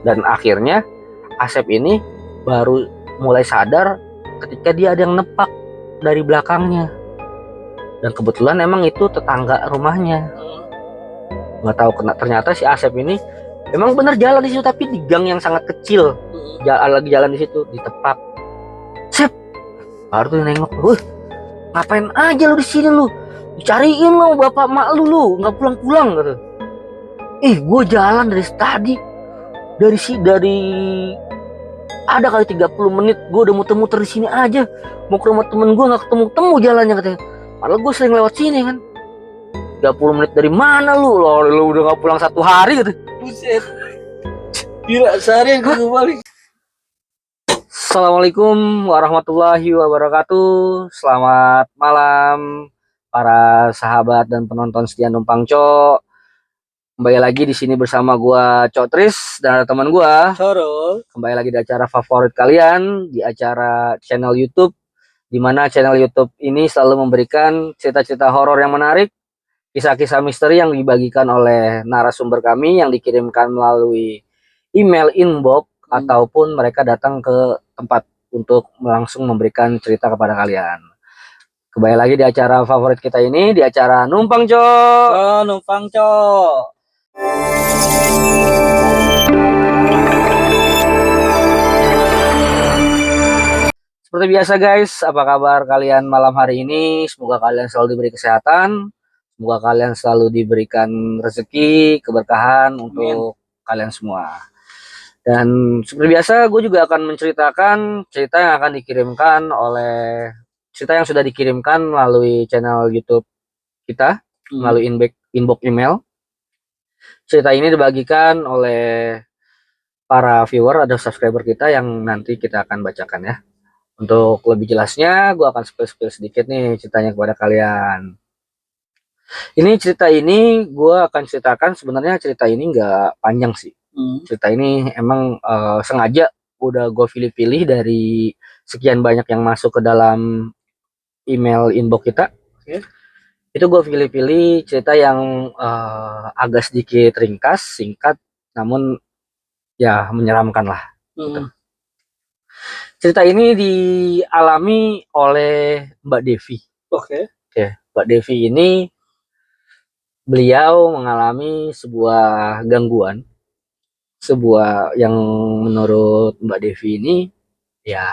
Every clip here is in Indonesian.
Dan akhirnya Asep ini baru mulai sadar ketika dia ada yang nepak dari belakangnya. Dan kebetulan emang itu tetangga rumahnya. Nggak tahu ternyata si Asep ini emang bener jalan di situ, tapi di gang yang sangat kecil. Lagi jalan di situ, ditepak. Sep, baru tuh nengok, wah ngapain aja lu di sini lu? Dicariin lo bapak mak lu nggak pulang-pulang gitu. Gue jalan dari tadi, dari ada kali 30 menit gue udah muter-muter di sini aja, mau ke rumah temen gue nggak ketemu jalannya katanya. Padahal gue sering lewat sini kan. 30 menit dari mana lu udah nggak pulang 1 hari gitu. Buset, gila seharian gue balik. Assalamualaikum warahmatullahi wabarakatuh. Selamat malam para sahabat dan penonton setia Numpang Cok. Kembali lagi di sini bersama gua Cok Tris dan ada teman gua Soro. Kembali lagi di acara favorit kalian, di acara channel YouTube, di mana channel YouTube ini selalu memberikan cerita-cerita horor yang menarik, kisah-kisah misteri yang dibagikan oleh narasumber kami yang dikirimkan melalui email inbox ataupun mereka datang ke tempat untuk langsung memberikan cerita kepada kalian. Kembali lagi di acara favorit kita ini, di acara Numpang Cok. Oh, Numpang Cok. Seperti biasa guys, apa kabar kalian malam hari ini? Semoga kalian selalu diberi kesehatan, semoga kalian selalu diberikan rezeki, keberkahan untuk kalian semua. Dan seperti biasa, gue juga akan menceritakan cerita yang akan dikirimkan cerita yang sudah dikirimkan melalui channel YouTube kita, melalui inbox email. Cerita ini dibagikan oleh para viewer atau subscriber kita yang nanti kita akan bacakan ya. Untuk lebih jelasnya, gue akan spill sedikit nih ceritanya kepada kalian. Cerita ini gue akan ceritakan, sebenarnya cerita ini nggak panjang sih. Cerita ini emang sengaja udah gue pilih-pilih dari sekian banyak yang masuk ke dalam email inbox kita. Itu gue pilih-pilih cerita yang agak sedikit ringkas, singkat, namun ya menyeramkan lah. Gitu. Cerita ini dialami oleh Mbak Devi. Oke, Mbak Devi ini beliau mengalami sebuah gangguan, sebuah yang menurut Mbak Devi ini ya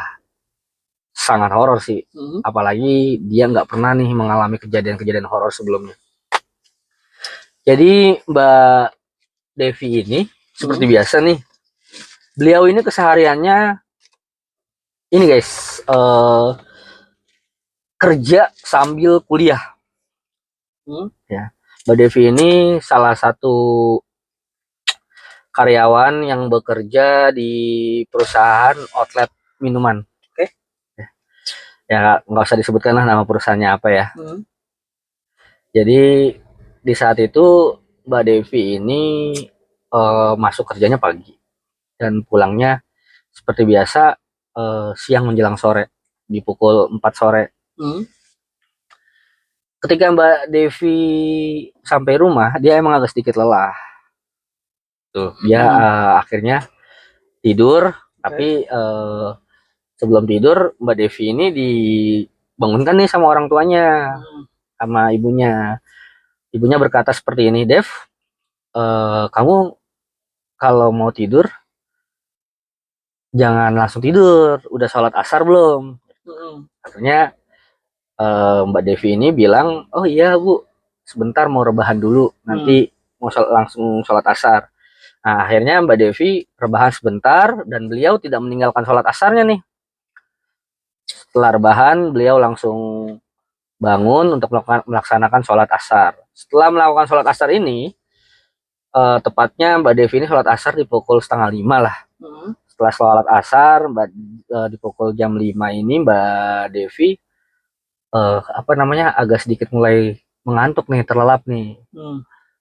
sangat horor sih. Apalagi dia nggak pernah nih mengalami kejadian-kejadian horor sebelumnya. Jadi Mbak Devi ini seperti biasa nih, beliau ini kesehariannya ini guys, kerja sambil kuliah. Ya, Mbak Devi ini salah satu karyawan yang bekerja di perusahaan outlet minuman. Ya nggak usah disebutkan lah nama perusahaannya apa ya. Jadi di saat itu Mbak Devi ini masuk kerjanya pagi dan pulangnya seperti biasa siang menjelang sore, di pukul 4 sore. Ketika Mbak Devi sampai rumah, dia emang agak sedikit lelah. Tuh, dia akhirnya tidur, tapi sebelum tidur Mbak Devi ini dibangunkan nih sama orang tuanya, sama ibunya. Ibunya berkata seperti ini, Dev, kamu kalau mau tidur jangan langsung tidur, udah sholat asar belum? Katanya Mbak Devi ini bilang, oh iya Bu, sebentar mau rebahan dulu, nanti mau langsung sholat asar. Nah akhirnya Mbak Devi rebahan sebentar dan beliau tidak meninggalkan sholat asarnya nih. Setelah rebahan beliau langsung bangun untuk melaksanakan sholat asar. Setelah melakukan sholat asar ini, tepatnya Mbak Devi ini sholat asar di pukul 4:30 lah. Setelah sholat asar di pukul jam 5 ini Mbak Devi agak sedikit mulai mengantuk nih, terlelap nih,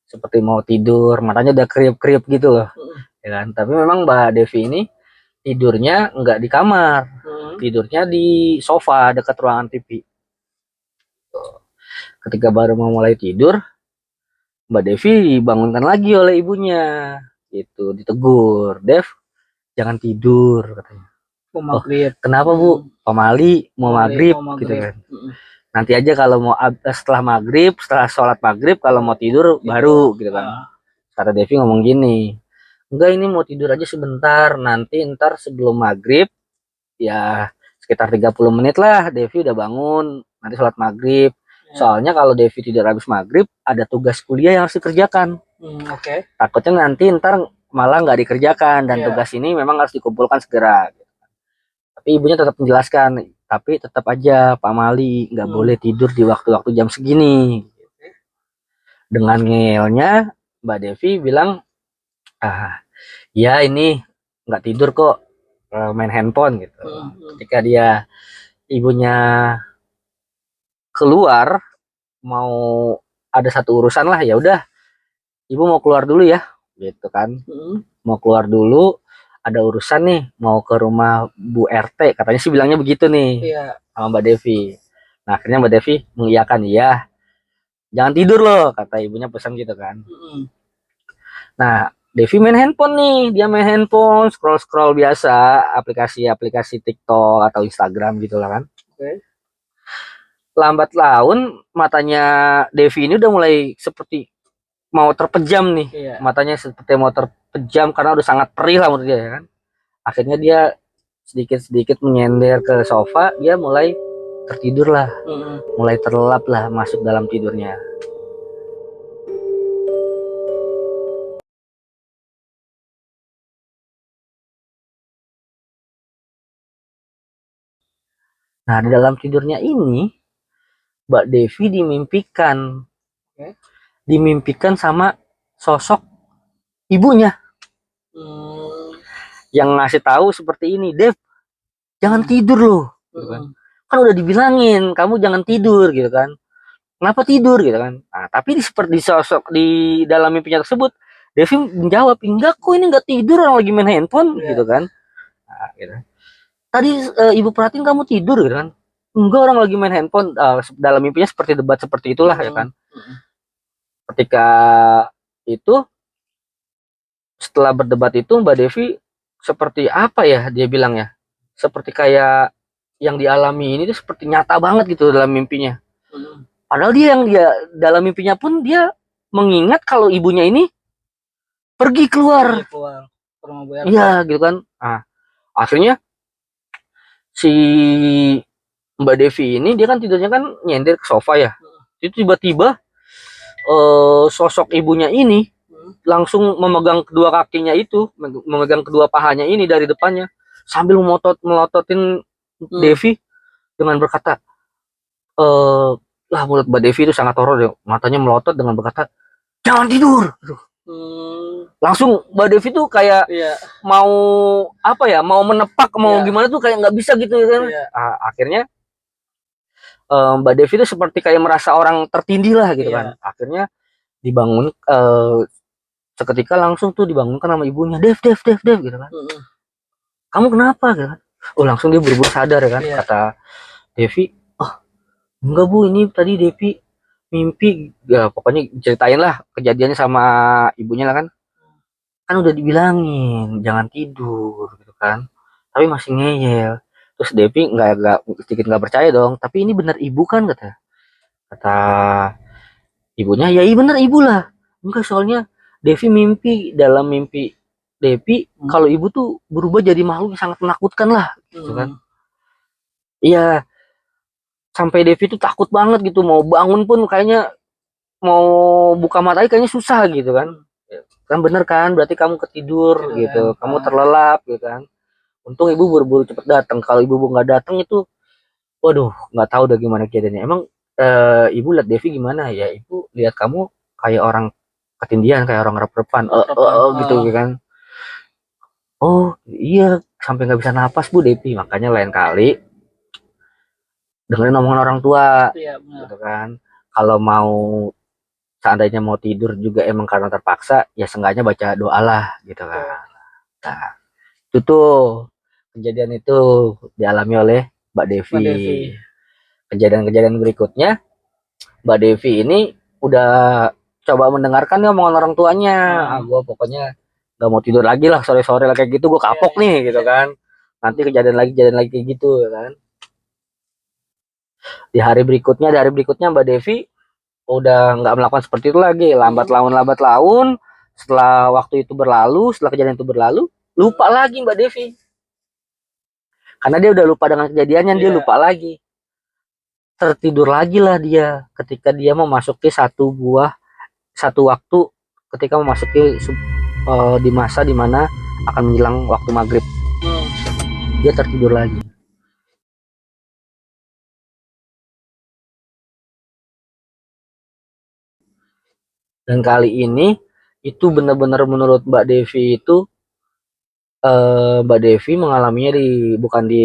seperti mau tidur, matanya udah kriuk-kriuk gitu loh, ya kan. Tapi memang Mbak Devi ini tidurnya nggak di kamar, tidurnya di sofa dekat ruangan TV. Ketika baru mau mulai tidur, Mbak Devi dibangunkan lagi oleh ibunya, itu ditegur, Dev, jangan tidur katanya. Mau maghrib. Kenapa Bu? Pamali mau maghrib Mau gitu maghrib. kan. Nanti aja kalau mau setelah maghrib, setelah sholat maghrib, kalau mau tidur baru gitu kan. Kata Devi ngomong gini, enggak ini mau tidur aja sebentar, nanti ntar sebelum maghrib ya sekitar 30 menit lah Devi udah bangun, nanti sholat maghrib. Soalnya kalau Devi tidur habis maghrib ada tugas kuliah yang harus dikerjakan. Oke. Takutnya nanti ntar malah nggak dikerjakan dan tugas ini memang harus dikumpulkan segera. Tapi ibunya tetap menjelaskan, tapi tetap aja Pak Mali nggak boleh tidur di waktu-waktu jam segini. Dengan ngeelnya Mbak Devi bilang, ya ini nggak tidur kok, main handphone gitu. Ketika dia ibunya keluar mau ada satu urusan lah, ya udah ibu mau keluar dulu ya gitu kan. Mau keluar dulu, ada urusan nih, mau ke rumah Bu RT, katanya sih bilangnya begitu nih sama Mbak Devi. Nah akhirnya Mbak Devi mengiyakan, iya jangan tidur loh, kata ibunya pesan gitu kan. Nah Devi main handphone nih, dia main handphone, scroll biasa, aplikasi-aplikasi TikTok atau Instagram gitu lah kan. Lambat laun matanya Devi ini udah mulai seperti mau terpejam nih, matanya seperti mau terpejam karena udah sangat perih lah menurut dia ya kan. Akhirnya dia sedikit-sedikit menyender ke sofa, dia mulai tertidur lah, mulai terlelap lah masuk dalam tidurnya. Nah di dalam tidurnya ini Mbak Devi dimimpikan sama sosok ibunya yang ngasih tahu seperti ini, Dev jangan tidur loh gitu kan udah dibilangin kamu jangan tidur gitu kan, kenapa tidur gitu kan. Nah tapi seperti sosok di dalam mimpinya tersebut Devi menjawab, enggak kok ini enggak tidur, orang lagi main handphone gitu kan. Nah, gitu. Tadi ibu perhatiin kamu tidur gitu kan, enggak orang lagi main handphone. Dalam mimpinya seperti debat seperti itulah ya kan. Ketika itu setelah berdebat itu Mbak Devi seperti apa ya dia bilang ya, seperti kayak yang dialami ini tuh seperti nyata banget gitu dalam mimpinya. Padahal dia dalam mimpinya pun dia mengingat kalau ibunya ini pergi keluar. Iya gitu kan. Nah, akhirnya si Mbak Devi ini dia kan tidurnya kan nyender ke sofa ya. Itu tiba-tiba sosok ibunya ini langsung memegang kedua kakinya itu, memegang kedua pahanya ini dari depannya sambil melototin Devi dengan berkata, lah mulut Mbak Devi itu sangat horor ya, matanya melotot dengan berkata, jangan tidur. Langsung Mbak Devi tuh kayak mau apa ya, mau menepak, mau gimana tuh kayak nggak bisa gitu kan. Akhirnya Mbak Devi itu seperti kayak merasa orang tertindih lah gitu kan. Akhirnya dibangun, seketika langsung tuh dibangunkan sama ibunya, Dev gitu kan. Kamu kenapa gitu kan. Oh langsung dia buru-buru sadar ya kan. Kata Devi, oh enggak Bu, ini tadi Devi mimpi, ya pokoknya ceritain lah kejadiannya sama ibunya lah kan. Kan udah dibilangin jangan tidur gitu kan, tapi masih ngeyel. Terus Devi sedikit nggak percaya dong, tapi ini bener ibu kan, kata ibunya. Ya iya bener ibu lah. Enggak, soalnya Devi mimpi, dalam mimpi Devi kalau ibu tuh berubah jadi makhluk yang sangat menakutkan lah gitu kan. Iya, sampai Devi tuh takut banget gitu, mau bangun pun kayaknya, mau buka mata kayaknya susah gitu kan. Kan bener kan, berarti kamu ketidur gitu, kamu terlelap gitu kan. Untung ibu buru-buru cepet datang. Kalau ibu nggak datang itu, waduh, nggak tahu udah gimana kejadiannya. Emang ibu lihat Devi gimana ya? Ibu lihat kamu kayak orang ketindihan, kayak orang rep-repan, gitu kan. Oh iya, sampai nggak bisa napas Bu Devi. Makanya lain kali dengerin omongan orang tua, gitu kan. Kalau mau seandainya mau tidur juga emang karena terpaksa, ya seenggaknya baca doa lah, gitu kan. Nah, itu tuh kejadian itu dialami oleh Mbak Devi. Kejadian-kejadian berikutnya, Mbak Devi ini udah coba mendengarkan nih omongan orang tuanya. Gue pokoknya nggak mau tidur lagi lah sore-sore lah kayak gitu, gue kapok nih gitu kan. Nanti kejadian lagi kayak gitu ya kan. Di hari berikutnya Mbak Devi udah nggak melakukan seperti itu lagi, lambat laun. Setelah waktu itu berlalu, setelah kejadian itu berlalu, lupa lagi Mbak Devi. Karena dia udah lupa dengan kejadiannya, dia lupa lagi. Tertidur lagi lah dia ketika dia memasuki satu waktu ketika memasuki di masa dimana akan menjelang waktu maghrib. Dia tertidur lagi. Dan kali ini itu benar-benar menurut Mbak Devi itu Mbak Devi mengalaminya bukan di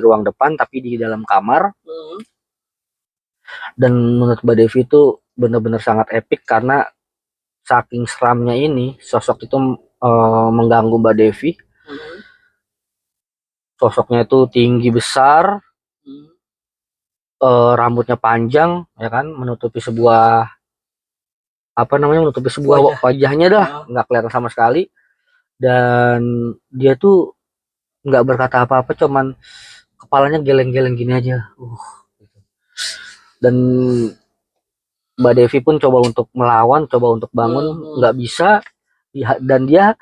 ruang depan tapi di dalam kamar. Dan menurut Mbak Devi itu benar-benar sangat epik karena saking seramnya ini sosok itu mengganggu Mbak Devi. Sosoknya itu tinggi besar, rambutnya panjang ya kan, menutupi sebuah wajahnya dah, nggak kelihatan sama sekali. Dan dia tuh nggak berkata apa-apa, cuman kepalanya geleng-geleng gini aja. Dan Mbak Devi pun coba untuk melawan, coba untuk bangun, nggak bisa. Dan dia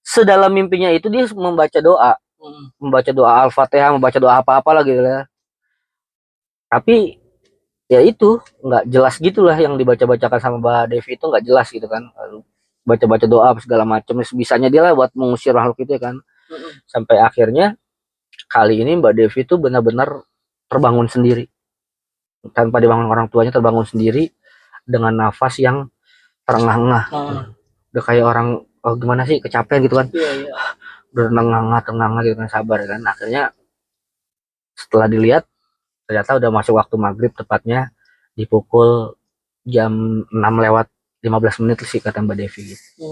sedalam mimpinya itu dia membaca doa Al-Fatihah, membaca doa apa-apa lah gitu ya. Tapi ya itu nggak jelas gitulah yang dibaca-bacakan sama Mbak Devi itu nggak jelas gitu kan. Baca-baca doa segala macam, bisanya dia lah buat mengusir makhluk itu ya kan. Sampai akhirnya kali ini Mbak Devi itu benar-benar terbangun sendiri tanpa dibangun orang tuanya, terbangun sendiri dengan nafas yang terengah-engah. Udah kayak orang gimana sih, kecapean gitu kan. Udah tengah-engah gitu kan, sabar kan. Akhirnya setelah dilihat ternyata udah masuk waktu maghrib, tepatnya di pukul jam 6 lewat 15 menit sih kata Mbak Devi gitu.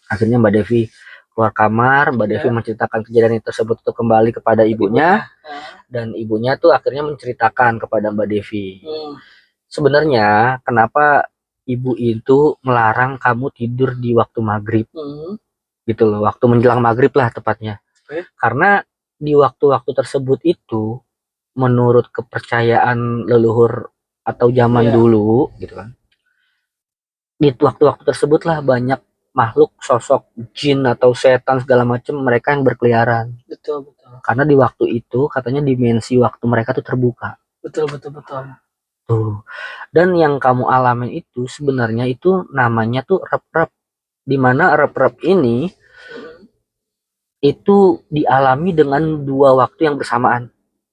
Akhirnya Mbak Devi keluar kamar, Mbak Devi menceritakan kejadian tersebut itu kembali kepada ibunya. Dan ibunya tuh akhirnya menceritakan kepada Mbak Devi. Sebenarnya kenapa ibu itu melarang kamu tidur di waktu maghrib. Gitu loh, waktu menjelang maghrib lah tepatnya. Karena di waktu-waktu tersebut itu menurut kepercayaan leluhur atau zaman dulu gitu kan, di waktu-waktu tersebut lah banyak makhluk sosok jin atau setan segala macam mereka yang berkeliaran. Betul. Karena di waktu itu katanya dimensi waktu mereka tuh terbuka. Betul. Tuh. Dan yang kamu alamin itu sebenarnya itu namanya tuh rep-rep. Dimana rep-rep ini itu dialami dengan dua waktu yang bersamaan.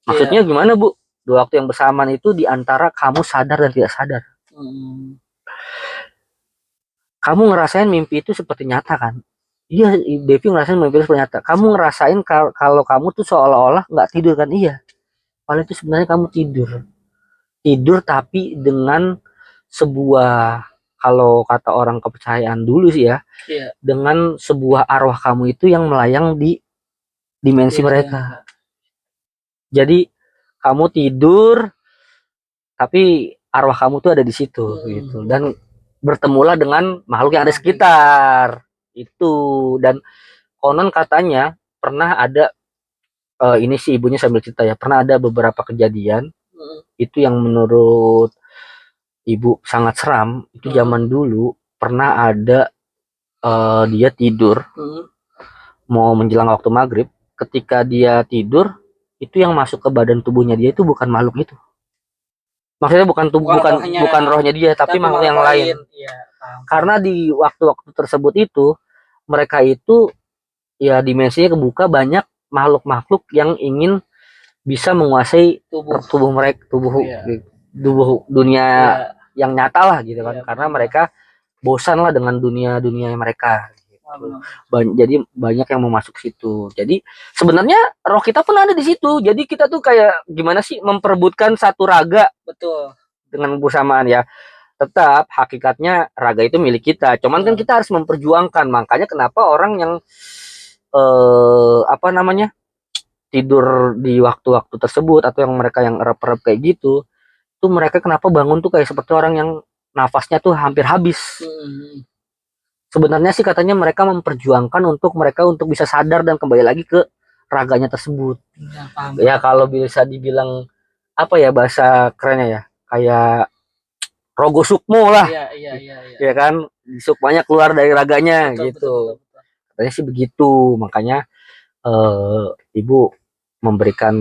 Maksudnya gimana Bu? Dua waktu yang bersamaan itu diantara kamu sadar dan tidak sadar. Kamu ngerasain mimpi itu seperti nyata kan? Iya, Devi ngerasain mimpi itu seperti nyata. Kamu ngerasain kalau kamu tuh seolah-olah nggak tidur kan? Iya. Padahal itu sebenarnya kamu tidur. Tidur tapi dengan sebuah, kalau kata orang kepercayaan dulu sih ya, dengan sebuah arwah kamu itu yang melayang di dimensi mereka. Jadi kamu tidur tapi arwah kamu tuh ada di situ gitu, dan bertemulah dengan makhluk yang ada sekitar itu. Dan konon katanya pernah ada ini sih ibunya sambil cerita ya, pernah ada beberapa kejadian itu yang menurut ibu sangat seram. Itu zaman dulu pernah ada dia tidur mau menjelang waktu maghrib. Ketika dia tidur itu yang masuk ke badan tubuhnya dia itu bukan makhluk itu. Maksudnya bukan rohnya dia, tapi makhluk yang lain. Karena di waktu-waktu tersebut itu mereka itu ya dimensinya kebuka, banyak makhluk-makhluk yang ingin bisa menguasai tubuh mereka, tubuh dunia yang nyata lah gitu kan. Karena mereka bosan lah dengan dunia mereka. Jadi banyak yang mau masuk situ. Jadi sebenarnya roh kita pun ada di situ. Jadi kita tuh kayak gimana sih memperebutkan satu raga. Betul. Dengan bersamaan ya. Tetap hakikatnya raga itu milik kita. Cuman kan kita harus memperjuangkan. Makanya kenapa orang yang tidur di waktu-waktu tersebut atau yang mereka yang erep-erep kayak gitu, tuh mereka kenapa bangun tuh kayak seperti orang yang nafasnya tuh hampir habis. sebenarnya sih katanya mereka memperjuangkan untuk mereka untuk bisa sadar dan kembali lagi ke raganya tersebut. Ya, paham. Ya kalau bisa dibilang apa ya bahasa kerennya ya, kayak rogo sukmo lah, Iya, iya, iya, iya. ya kan, sukmanya keluar dari raganya Betul, gitu. betul, betul, betul. Katanya sih begitu, makanya ibu memberikan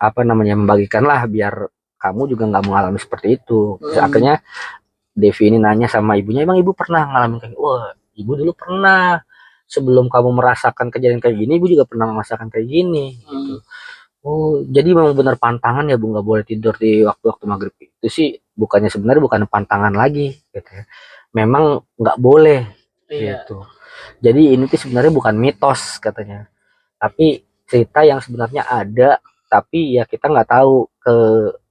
apa namanya membagikan lah biar kamu juga nggak mengalami seperti itu. Terus akhirnya Devi ini nanya sama ibunya, emang ibu pernah ngalamin kayak gitu? Wah, ibu dulu pernah. Sebelum kamu merasakan kejadian kayak gini, ibu juga pernah merasakan kayak gini. Gitu. Oh, jadi memang benar pantangan ya bu, nggak boleh tidur di waktu-waktu maghrib. Itu sih bukannya sebenarnya bukan pantangan lagi, gitu ya. Memang nggak boleh, Iya. gitu. Jadi ini tuh sebenarnya bukan mitos katanya, tapi cerita yang sebenarnya ada, tapi ya kita nggak tahu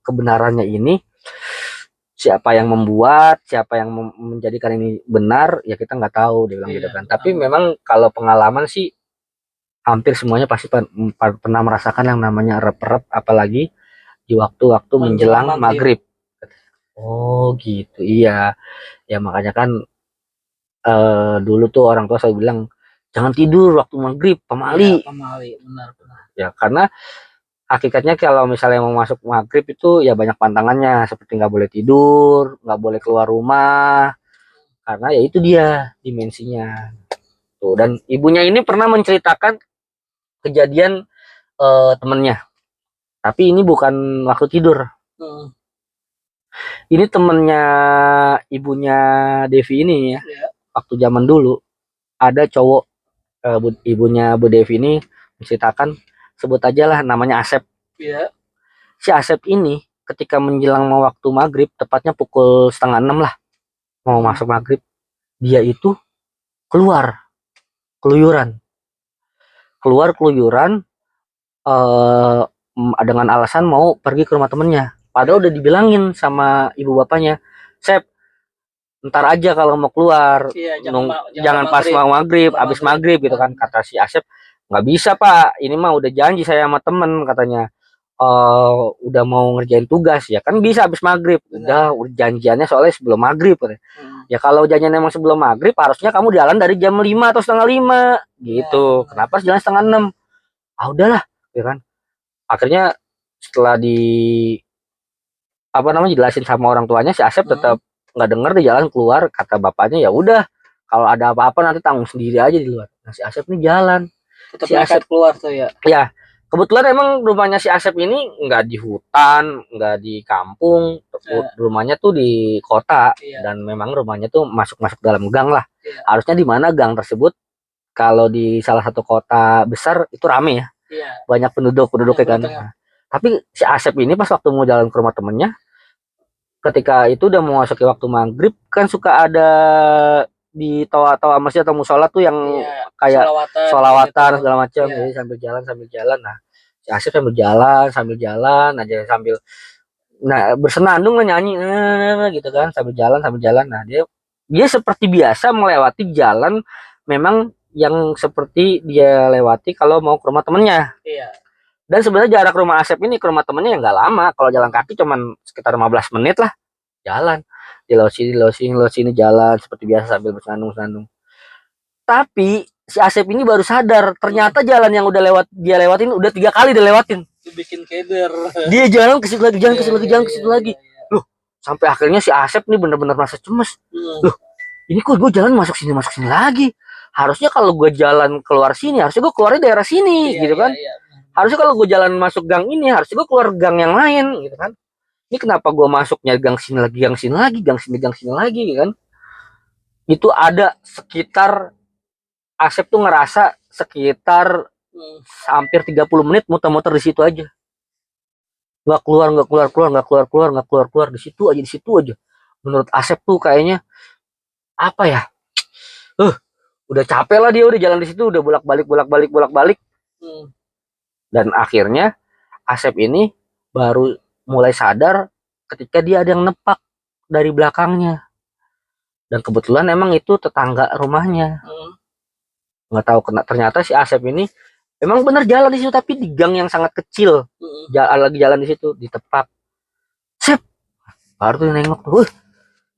kebenarannya ini siapa yang membuat, siapa yang menjadikan ini benar, ya kita nggak tahu, dia bilang gitu Iya, kan. Tapi memang kalau pengalaman sih hampir semuanya pasti pernah merasakan yang namanya rep-rep, apalagi di waktu-waktu menjelang maghrib. Oh gitu, iya. Ya makanya kan dulu tuh orang tua selalu bilang jangan tidur waktu maghrib, pamali. Iya, pamali, benar, benar. Ya karena hakikatnya kalau misalnya mau masuk maghrib itu ya banyak pantangannya, seperti nggak boleh tidur, nggak boleh keluar rumah, karena ya itu dia dimensinya. Tuh, dan ibunya ini pernah menceritakan kejadian temennya, tapi ini bukan waktu tidur. Ini temennya ibunya Devi ini ya, waktu zaman dulu ada cowok, ibunya Bu Devi ini menceritakan, sebut aja lah namanya Asep. Iya. Si Asep ini ketika menjelang mau waktu maghrib, tepatnya pukul 5:30 lah, mau masuk maghrib, dia itu keluar keluyuran eh dengan alasan mau pergi ke rumah temennya. Padahal udah dibilangin sama ibu bapaknya, Sep, ntar aja kalau mau keluar, Iya, jangan pas mau maghrib, abis maghrib gitu kan. Kata si Asep, nggak bisa pak, ini mah udah janji saya sama temen katanya. Udah mau ngerjain tugas ya kan bisa habis maghrib, udah janjiannya soalnya sebelum maghrib ya. Kalau janjian emang sebelum maghrib harusnya kamu jalan dari jam 5 atau setengah 5 gitu, kenapa jalan setengah 6? Ah udahlah ya kan. Akhirnya setelah di apa namanya jelasin sama orang tuanya, si Asep tetap nggak denger, di jalan keluar. Kata bapaknya ya udah, kalau ada apa-apa nanti tanggung sendiri aja di luar. Nah si Asep ini jalan, tetap si Asep keluar tuh ya. Ya, kebetulan emang rumahnya si Asep ini nggak di hutan, nggak di kampung, rumahnya tuh di kota, dan memang rumahnya tuh masuk-masuk dalam gang lah. Harusnya di mana gang tersebut, kalau di salah satu kota besar itu rame ya, banyak penduduk ya kan. Nah, tapi si Asep ini pas waktu mau jalan ke rumah temennya, ketika itu udah mau masuk waktu maghrib, kan suka ada di toa-toa masjid atau musola tuh yang kayak solawatan segala macam. Jadi sambil jalan, nah si Asif sambil jalan aja, sambil bersenandung nyanyi gitu kan, sambil jalan. Nah dia seperti biasa melewati jalan memang yang seperti dia lewati kalau mau ke rumah temennya. Dan sebenarnya jarak rumah Asep ini ke rumah temennya ya nggak lama, kalau jalan kaki cuman sekitar 15 menit lah jalan, di lewat sini jalan seperti biasa sambil bersenandung. Tapi si Asep ini baru sadar ternyata jalan yang udah dia lewatin udah 3 kali dilewatin. Bikin keder. Dia jalan ke situ lagi, jalan ke situ lagi. Loh, sampai akhirnya si Asep nih benar-benar merasa cemas. Loh, ini kok gue jalan masuk sini lagi. Harusnya kalau gue jalan keluar sini, harusnya gue keluarnya daerah sini gitu kan. Harusnya kalau gue jalan masuk gang ini, harusnya gue keluar gang yang lain gitu kan. Ini kenapa gue masuknya gang sini lagi, gang sini lagi kan. Itu ada sekitar, Asep tuh ngerasa sekitar hampir 30 menit muter-muter di situ aja. Nggak keluar di situ aja. Menurut Asep tuh kayaknya apa ya? Udah capek lah dia, udah jalan di situ, udah bolak-balik. Dan akhirnya Asep ini baru mulai sadar ketika dia ada yang nepak dari belakangnya. Dan kebetulan emang itu tetangga rumahnya. Nggak tahu ternyata si Asep ini emang bener jalan di situ, tapi di gang yang sangat kecil. Lagi jalan di situ, ditepak. Sep, baru tuh nengok tuh,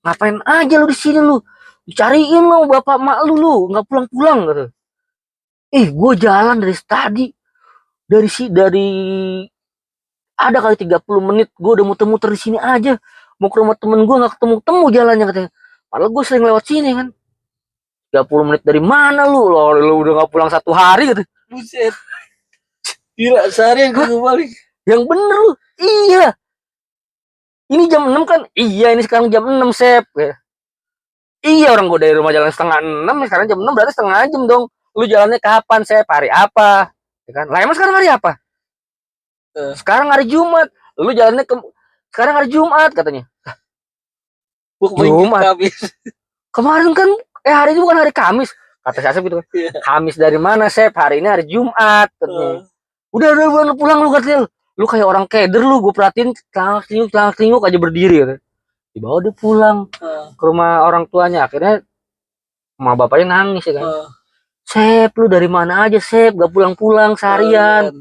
ngapain aja lu di sini lu? Dicariin lo bapak mak lu nggak pulang-pulang gitu. Gue jalan dari tadi, dari ada kali 30 menit gue udah muter-muter di sini aja. Mau ke rumah temen gue nggak ketemu-temu jalannya katanya. Padahal gue sering lewat sini kan. 30 menit dari mana lu udah nggak pulang 1 hari gitu. Buset. Gila, seharian gue balik. Yang bener lu. Iya. Ini jam 6 kan? Iya, ini sekarang jam 6, Sep. Iya, orang gue dari rumah jalan setengah 6, sekarang jam 6 berarti setengah jam dong. Lu jalannya kapan, Sep? Hari apa? Ya kan? Lah emang sekarang hari apa? Sekarang hari Jumat. Lu jalannya sekarang hari Jumat katanya. Jumat. Kemarin kan hari ini bukan hari Kamis. Kata si Asep gitu kan. Kamis dari mana, Sep? Hari ini hari Jumat katanya. Udah pulang lu katanya. Lu kayak orang keder lu, gue perhatiin celangak-celinguk aja berdiri gitu. Dibawa dia pulang ke rumah orang tuanya. Akhirnya sama bapaknya nangis ya kan. Sep, lu dari mana aja, Sep? Gak pulang-pulang seharian.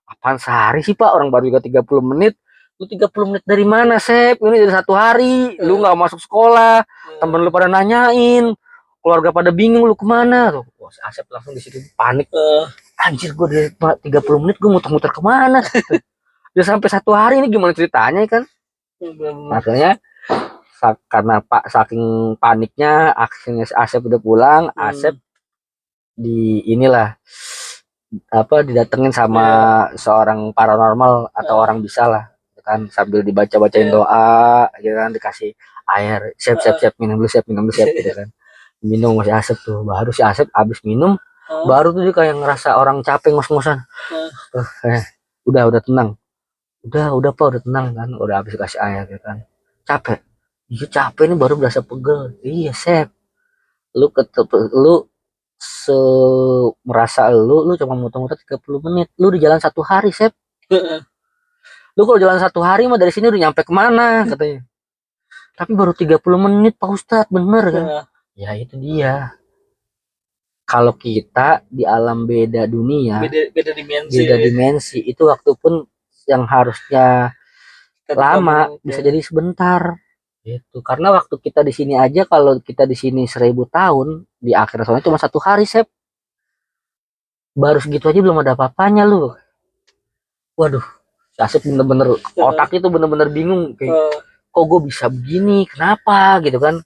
Apaan sehari sih, Pak? Orang baru juga 30 menit. Lu 30 menit dari mana, Sep? Ini dari 1 hari. Lu gak masuk sekolah. Temen lu pada nanyain. Keluarga pada bingung lu kemana. Tuh, wah, si Asep langsung di situ panik. Anjir, gue dari 30 menit gue muter-muter kemana? Udah sampai 1 hari ini gimana ceritanya kan? Makanya karena saking paniknya akhirnya Asep udah pulang. Asep didatengin sama seorang paranormal atau orang bisa lah kan, sambil dibaca-bacain doa gitu kan, dikasih air, siap minum dulu siap gitu kan. Minum si Asep tuh, baru si Asep abis minum baru tuh dia kayak ngerasa orang capek ngos-ngosan. Udah tenang, udah Pak, udah tenang kan, udah habis kasih air gitu kan. Capek ini baru berasa pegel. Iya, Sep, lu merasa lu cuma muter-muter 30 menit, lu di jalan 1 hari, Sep. Lu kalau jalan 1 hari mah dari sini udah nyampe kemana katanya. Tapi baru 30 menit Pak Ustadz, bener kan? Ya itu dia. Kalau kita di alam beda dunia, beda dimensi, itu waktu pun yang harusnya lama bisa jadi sebentar. Gitu. Karena waktu kita di sini aja, kalau kita di sini 1000 tahun, di akhir soalnya cuma 1 hari, Sep. Baru segitu aja belum ada apa-apanya lu. Waduh, Asep bener-bener otak itu bener-bener bingung kayak kok gue bisa begini, kenapa gitu kan.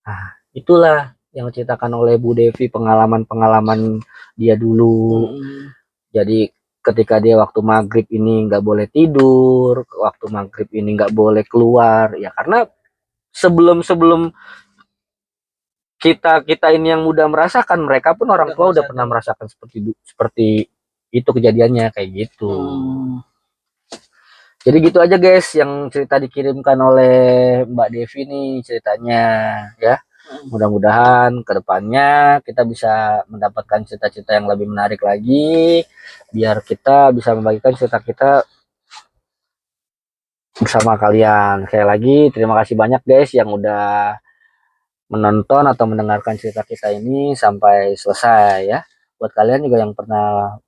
Nah, itulah yang diceritakan oleh Bu Devi, pengalaman-pengalaman dia dulu. Jadi ketika dia waktu maghrib ini nggak boleh tidur, waktu maghrib ini nggak boleh keluar, ya karena sebelum kita ini yang mudah merasakan, mereka pun orang tua udah pernah merasakan seperti itu kejadiannya kayak gitu. Jadi gitu aja guys yang cerita dikirimkan oleh Mbak Devi nih ceritanya ya. Mudah-mudahan kedepannya kita bisa mendapatkan cerita-cerita yang lebih menarik lagi, biar kita bisa membagikan cerita kita bersama kalian. Sekali lagi terima kasih banyak guys yang udah menonton atau mendengarkan cerita kita ini sampai selesai ya. Buat kalian juga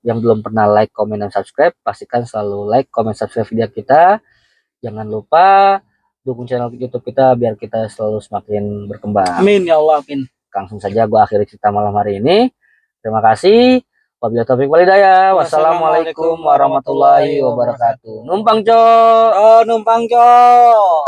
yang belum pernah like, comment, dan subscribe, pastikan selalu like, comment, subscribe video kita. Jangan lupa dukung channel YouTube kita biar kita selalu semakin berkembang. Amin ya Allah, amin. Langsung saja gue akhiri cerita malam hari ini. Terima kasih. Wabillahi taufiq wal hidayah. Wassalamualaikum warahmatullahi wabarakatuh. Numpang cok. Numpang cok.